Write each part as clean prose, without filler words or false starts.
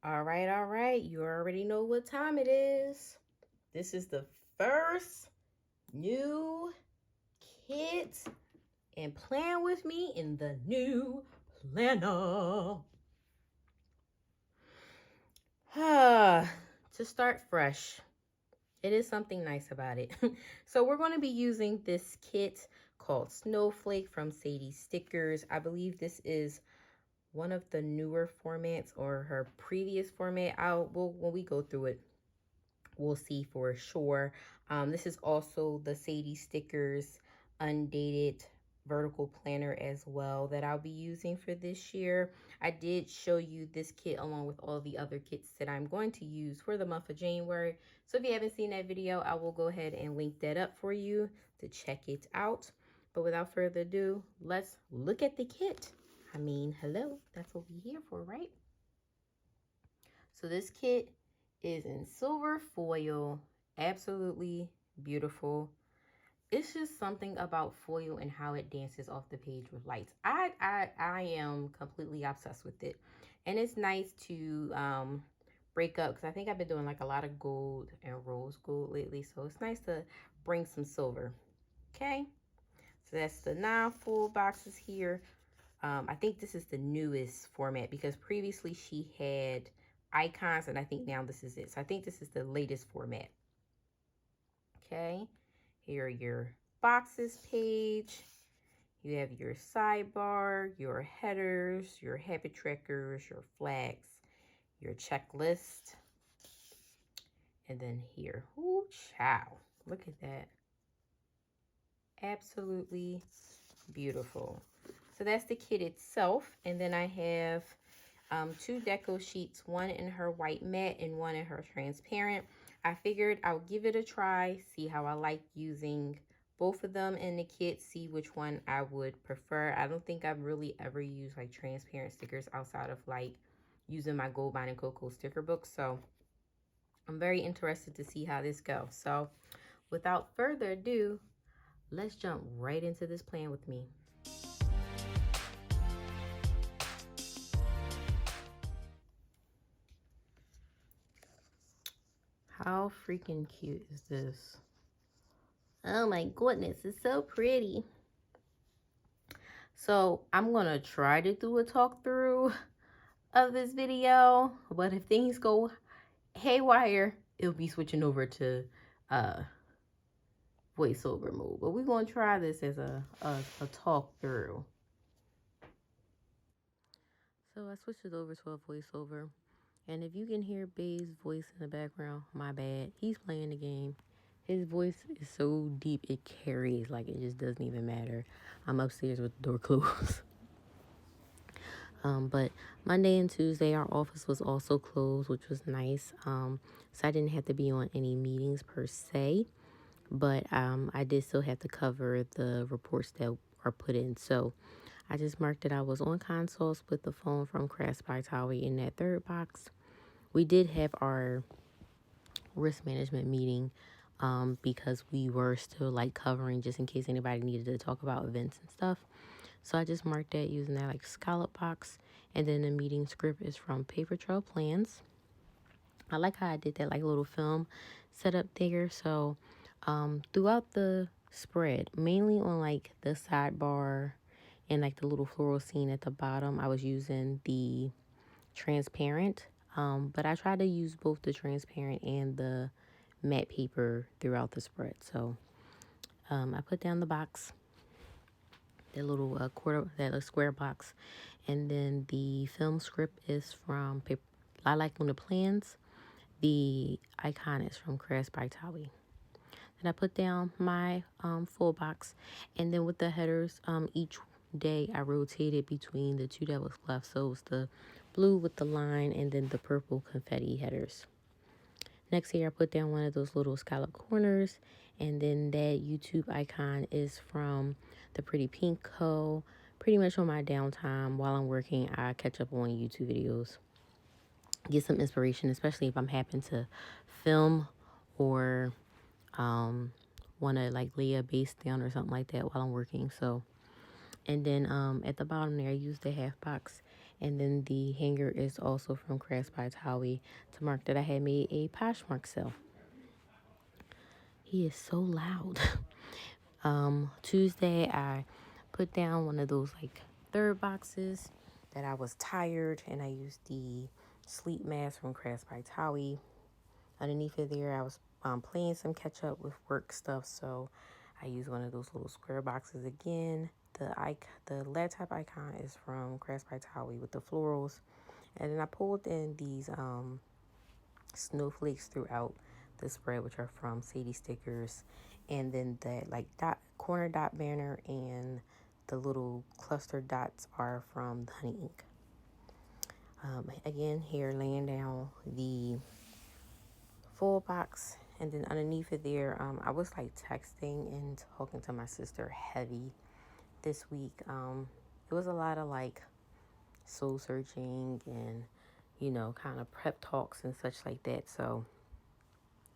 All right. You already know what time it is. This is the first new kit and plan with me in the new planner. To start fresh, it is something nice about it. So we're going to be using this kit called Snowflake from Sadie Stickers. I believe this is one of the newer formats or her previous format. When we go through it, we'll see for sure. This is also the Sadie Stickers undated vertical planner as well that I'll be using for this year. I did show you this kit along with all the other kits that I'm going to use for the month of January. So if you haven't seen that video, I will go ahead and link that up for you to check it out. But without further ado, let's look at the kit. I mean, hello, that's what we're here for, right? So this kit is in silver foil, absolutely beautiful. It's just something about foil and how it dances off the page with lights. I am completely obsessed with it. And it's nice to break up because I think I've been doing like a lot of gold and rose gold lately. So it's nice to bring some silver. Okay. So that's the 9 full boxes here. I think this is the newest format because previously she had icons and I think now this is it. So I think this is the latest format. Okay, here are your boxes page. You have your sidebar, your headers, your habit trackers, your flags, your checklist. And then here, ooh, chow. Look at that. Absolutely beautiful. So that's the kit itself. And then I have 2 deco sheets, one in her white matte and one in her transparent. I figured I'll give it a try, see how I like using both of them in the kit, see which one I would prefer. I don't think I've really ever used like transparent stickers outside of like using my Goldmine and CoCo sticker book. So I'm very interested to see how this goes. So without further ado, let's jump right into this plan with me. How freaking cute is this? Oh my goodness, it's so pretty. So I'm gonna try to do a talk through of this video, but if things go haywire, it'll be switching over to voiceover mode. But we're gonna try this as a talk through. So I switched it over to a voiceover. And if you can hear Bay's voice in the background, my bad. He's playing the game. His voice is so deep, it carries. Like, it just doesn't even matter. I'm upstairs with the door closed. But Monday and Tuesday, our office was also closed, which was nice. So I didn't have to be on any meetings per se. But I did still have to cover the reports that are put in. So I just marked that I was on consoles with the phone from Crafts by Thaowie in that third box. We did have our risk management meeting because we were still like covering just in case anybody needed to talk about events and stuff. So I just marked that using that like scallop box. And then the meeting script is from Paper Trail Plans. I like how I did that like little film setup there. So throughout the spread, mainly on like the sidebar and like the little floral scene at the bottom, I was using the transparent. But I try to use both the transparent and the matte paper throughout the spread. So I put down the box, that little that square box, and then the film script is from Lilac on the Plans. The icon is from Crafts by Thaowie. Then I put down my full box, and then with the headers, each day I rotated between the 2 that was left. So it was the blue with the line and then the purple confetti headers. Next here I put down one of those little scallop corners, and then that YouTube icon is from the Pretty Pink Co. Pretty much on my downtime while I'm working, I catch up on YouTube videos, get some inspiration, especially if I'm happen to film or want to like lay a base down or something like that while I'm working. So, and then at the bottom there I used the half box, And then the hanger is also from Crafts by Thaowie to mark that I had made a Poshmark sale. He is so loud. Tuesday, I put down one of those like third boxes that I was tired, and I used the sleep mask from Crafts by Thaowie. Underneath it there, I was playing some catch up with work stuff, so I used one of those little square boxes again. The laptop icon is from Crafts by Thaowie with the florals, and then I pulled in these snowflakes throughout the spread, which are from Sadie stickers, and then that like corner dot banner and the little cluster dots are from the honey ink. Again, here laying down the full box, and then underneath it there, I was like texting and talking to my sister heavy this week. It was a lot of like soul searching and kind of prep talks and such like that. So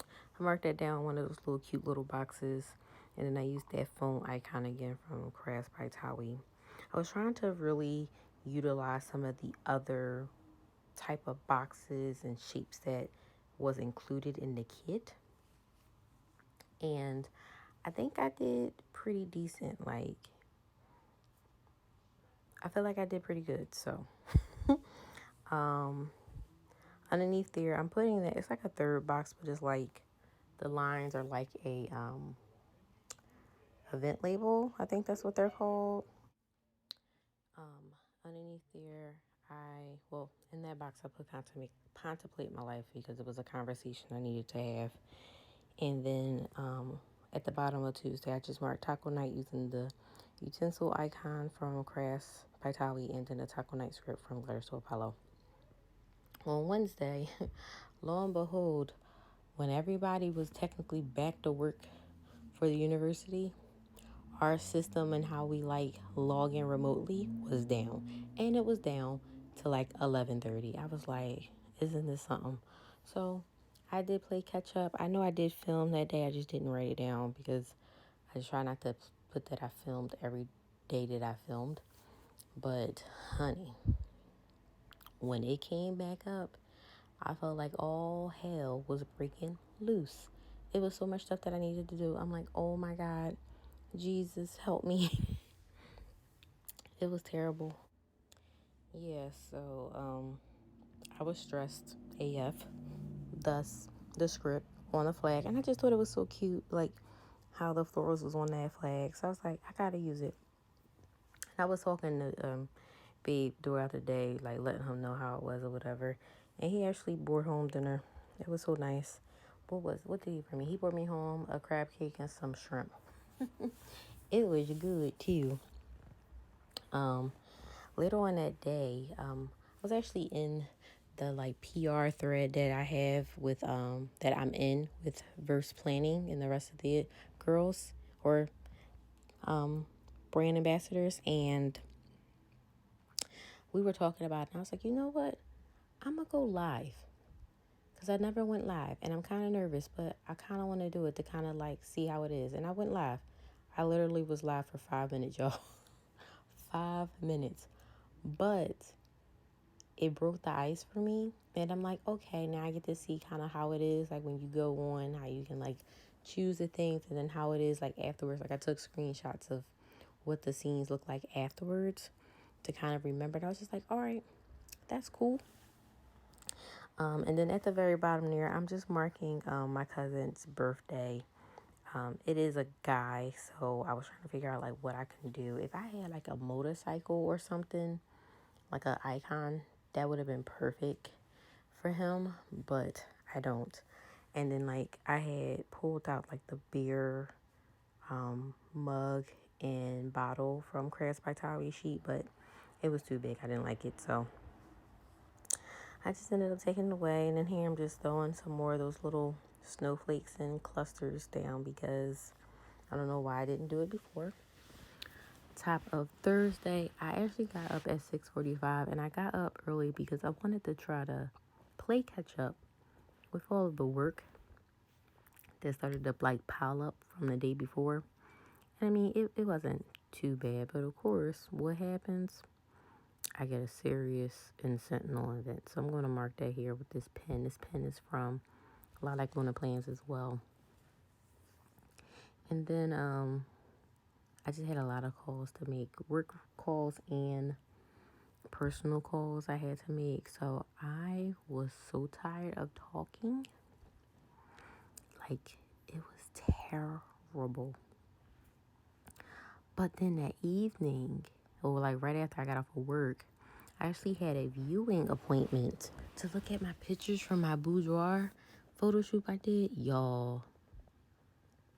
I marked that down one of those little cute little boxes, and then I used that phone icon again from Crafts by Thaowie. I was trying to really utilize some of the other type of boxes and shapes that was included in the kit, and I think I did pretty decent. Like, I feel like I did pretty good. So underneath there, I'm putting that, it's like a third box, but it's like the lines are like a event label. I think that's what they're called. Underneath there, in that box I put contemplate my life, because it was a conversation I needed to have. And then at the bottom of Tuesday, I just marked taco night using the utensil icon from Crafts by Thaowie, and then the taco night script from Letters to Apollo. On Wednesday, lo and behold, when everybody was technically back to work for the university, our system and how we like log in remotely was down, and it was down to like 11:30. I was like, isn't this something? So I did play catch up. I know I did film that day, I just didn't write it down because I just try not to put that I filmed every day that I filmed. But honey, when it came back up, I felt like all hell was breaking loose. It was so much stuff that I needed to do. I'm like, oh my God, Jesus, help me. It was terrible. Yeah, so I was stressed AF, thus the script on the flag. And I just thought it was so cute, like how the florals was on that flag. So I was like, I gotta use it. I was talking to Babe throughout the day, like letting him know how it was or whatever. And he actually brought home dinner. It was so nice. What did he bring me? He brought me home a crab cake and some shrimp. It was good too. Later on that day, I was actually in the like PR thread that I have with that I'm in with Verse Planning and the rest of the girls, or brand ambassadors, and we were talking about it, and I was like, you know what? I'm gonna go live, because I never went live, and I'm kind of nervous, but I kind of want to do it to kind of like see how it is. And I went live. I literally was live for 5 minutes, y'all. 5 minutes. But it broke the ice for me, and I'm like, okay, now I get to see kind of how it is, like when you go on, how you can like choose the things, and then how it is like afterwards. Like I took screenshots of what the scenes look like afterwards to kind of remember. And I was just like, all right, that's cool. And then at the very bottom there, I'm just marking my cousin's birthday. It is a guy, so I was trying to figure out like what I can do. If I had like a motorcycle or something, like an icon, that would have been perfect for him, but I don't. And then like I had pulled out like the beer mug and bottle from Crafts by Thaowie sheet, but it was too big. I didn't like it, so I just ended up taking it away. And then here I'm just throwing some more of those little snowflakes and clusters down, because I don't know why I didn't do it before. Top of Thursday, I actually got up at 6:45, and I got up early because I wanted to try to play catch up with all of the work that started to like pile up from the day before. And I mean, it wasn't too bad, but of course, what happens? I get a serious and sentinel event. So I'm going to mark that here with this pen. This pen is from Lilac Luna Plans as well. And then I just had a lot of calls to make, work calls and personal calls I had to make. So I was so tired of talking. Like, it was terrible. But then that evening, or like right after I got off of work, I actually had a viewing appointment to look at my pictures from my boudoir photo shoot I did. Y'all,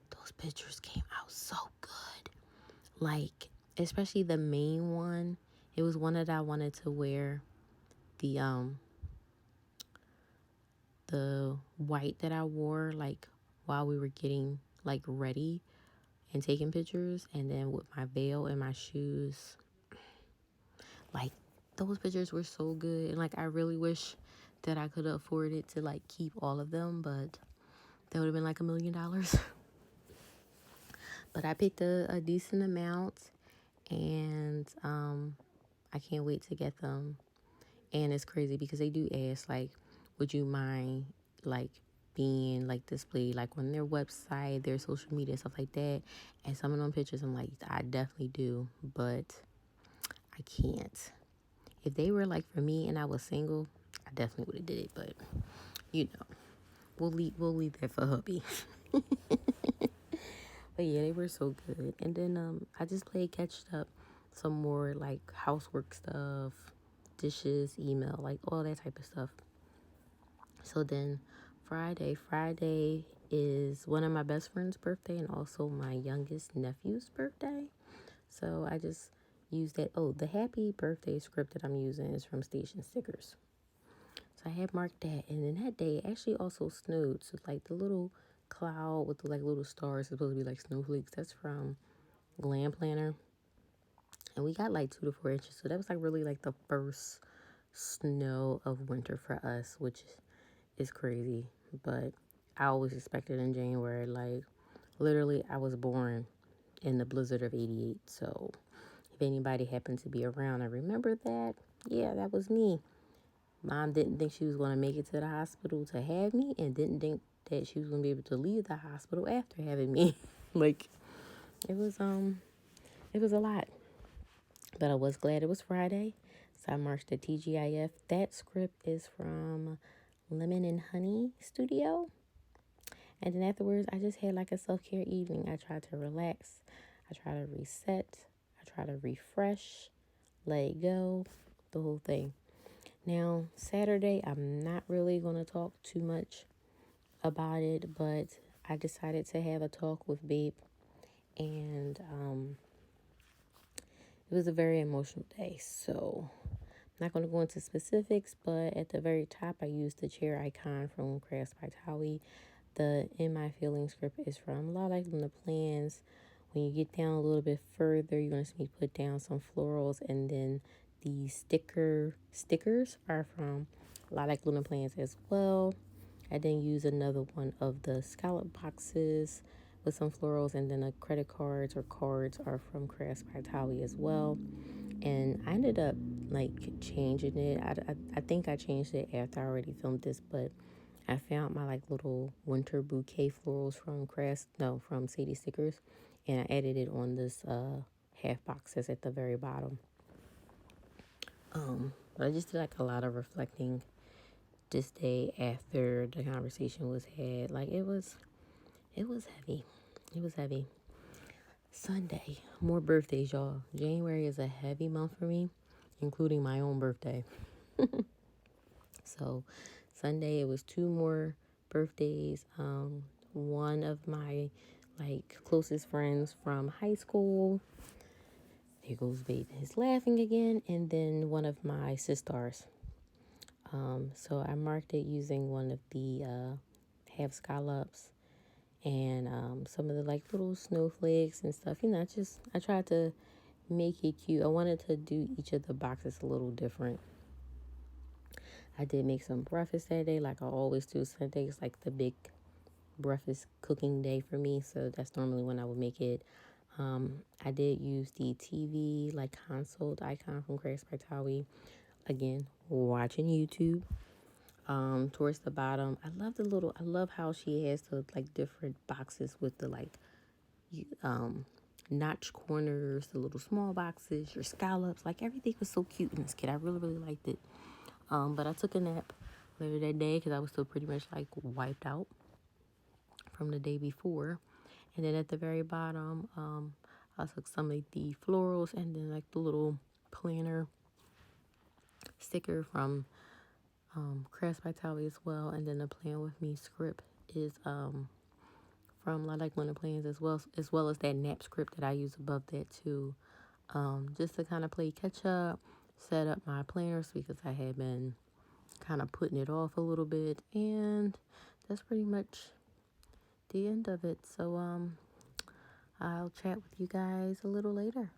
those pictures came out so good. Like, especially the main one. It was one that I wanted to wear the white that I wore, like, while we were getting, like, ready and taking pictures. And then with my veil and my shoes. Like, those pictures were so good. And, like, I really wish that I could have afforded to, like, keep all of them. But that would have been, like, $1 million. But I picked a decent amount. And I can't wait to get them. And it's crazy because they do ask, like, would you mind, like, being, like, displayed, like, on their website, their social media, stuff like that. And some of them pictures, I'm like, I definitely do, but I can't. If they were, like, for me and I was single, I definitely would have did it. But, you know, we'll leave that for hubby. But, yeah, they were so good. And then I just played catch up some more, like, housework stuff, dishes, email, like, all that type of stuff. So then Friday is one of my best friend's birthday and also my youngest nephew's birthday. So I just used that. Oh, the happy birthday script that I'm using is from Station Stickers. So I had marked that. And then that day it actually also snowed. So like the little cloud with the like little stars is supposed to be like snowflakes. That's from Glam Planner. And we got like 2 to 4 inches. So that was like really like the first snow of winter for us, which is crazy. But I always expected in January. Like, literally, I was born in the blizzard of 88. So if anybody happened to be around and remember that, yeah, that was me. Mom didn't think she was going to make it to the hospital to have me and didn't think that she was going to be able to leave the hospital after having me. Like, it was a lot. But I was glad it was Friday. So I marched to TGIF. That script is from Lemon and Honey Studio. And then afterwards, I just had like a self-care evening. I tried to relax. I tried to reset. I tried to refresh, let it go, the whole thing. Now, Saturday, I'm not really going to talk too much about it, but I decided to have a talk with Babe. And it was a very emotional day. So I'm not going to go into specifics, but at the very top, I used the chair icon from Crafts by Thaowie. The In My Feelings script is from Lilac Luna Plans. When you get down a little bit further, you're going to see me put down some florals. And then the stickers are from Lilac Luna Plans as well. I then use another one of the scallop boxes with some florals. And then the credit cards or cards are from Crafts by Thaowie as well. And I ended up like changing it. I think I changed it after I already filmed this, but I found my like little winter bouquet florals from Sadie Stickers, and I added it on this half box that's at the very bottom. But I just did like a lot of reflecting this day after the conversation was had. Like it was heavy. It was heavy. Sunday, more birthdays, y'all. January is a heavy month for me, including my own birthday. So Sunday it was 2 more birthdays. One of my like closest friends from high school. There goes babe. He's laughing again. And then one of my sisters. So I marked it using one of the half scallops and some of the like little snowflakes and stuff. You know, I tried to make it cute. I wanted to do each of the boxes a little different. I did make some breakfast that day, like I always do. Sundays like the big breakfast cooking day for me, so that's normally when I would make it. I did use the TV like console icon from Crafts by Thaowie. Again, watching YouTube. Towards the bottom, I love how she has the like different boxes with the like notch corners, the little small boxes, your scallops. Like everything was so cute in this kit. I really, really liked it. But I took a nap later that day because I was still pretty much like wiped out from the day before. And then at the very bottom, I took some of the florals and then like the little planner sticker from Crafts by Thaowie as well. And then the Plan With Me script is from Lilac Plans as well as that nap script that I use above that too. Just to kind of play catch up, set up my planners because I had been kind of putting it off a little bit, and that's pretty much the end of it. So I'll chat with you guys a little later.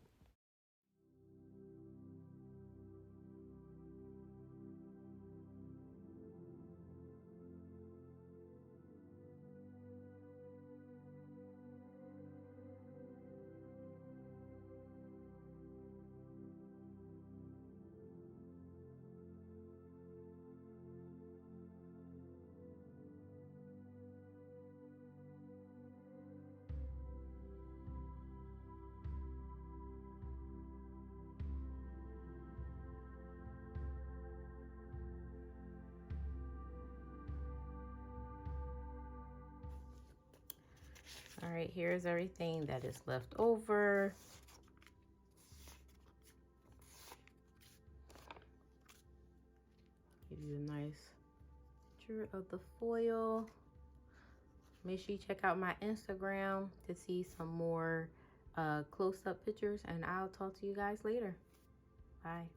All right, here's everything that is left over. Give you a nice picture of the foil. Make sure you check out my Instagram to see some more close-up pictures, and I'll talk to you guys later. Bye.